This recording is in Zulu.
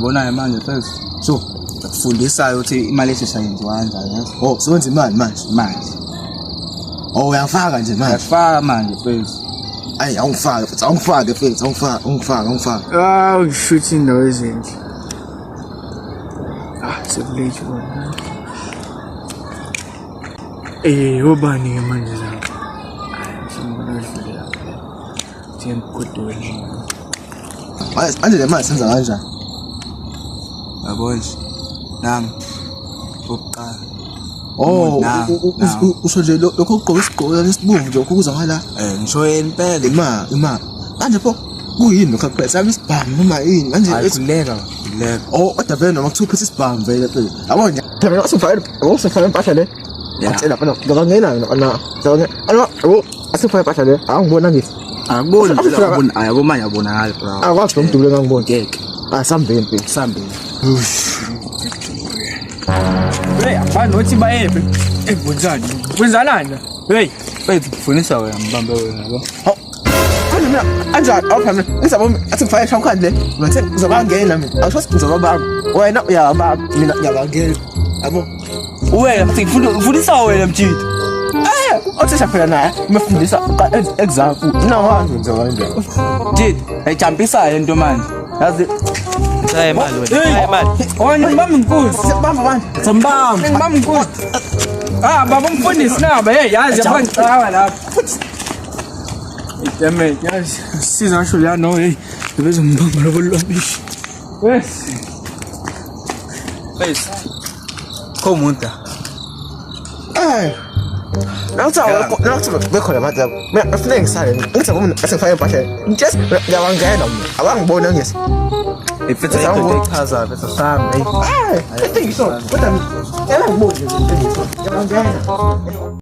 Yabona manje first. So, Kufundisayo ukuthi imali eshesha yenziwa kanjani yazi. oh, sewenza imali manje. Oh, uyafaka nje manje. Uyafaka manje first. Ayi, awungifake first, awungifake. Ah, ushooting indawo ezinhle. Sekulate wona. Obani manje lapha. Singibona udlule lapha. Ngiyamgodweni. Manje le mali senza kanjani? Yabona nami oqala. Oh, usho nje lokho ugqoka isigqoko lesibomvu nje ukuza ngala. Ngisho impela Ima. Manje pho kuyini lokho akuphethe isibhamu noma yini? Manje ayikuleka. Oh, kodwa vele noma kuthiwa uphethe isibhamu vele phela. Yabona, phela usufaka impahla le. Ngicela phela ngingena asifaka impahla le. Angibona ngithi. Akuboni phela ayabona yabonakala bro. Akwazi umdubule ngangibona. Ngeke. Sambeni. Hey, afana uthi bayephi? Ebonzani. Kwenzalana? Hey, Bethu kufunisa wena mbambe wena yabo. Manje mina anjani awuphambili ngizabona athi ngifake shawukhandle ngathi ngizobangena mina awusho ngizobaba wena uyababa mina ngiyabangena yabo wena ngifundisa wena mjidi. Othisha phela naye umefundisa example nawazi ngizokwenza Jid ayijampisa lento manje yazi Hayi imali wena. Hayi imali. Wena mbamba inkunzi. Sibamba manje. Sambamba. Mbamba inkunzi. Baba umfundisi naba yazi yabangicawa lapha. Damn it, yazi. Siza ngisho la no hey. Beze mbamba lo lwabishi. Yes. Face. Komunta. Nakuthiwa bekhona abantu lapho. Mina afuneka ngisale. Ngizabona asengifake impahla. Just ngiyawangena mina. Abangibona ngiyesi. Ifethe into echaza bese sami. I think so. Kodwa ngiyabona nje into. Ngiyawangena.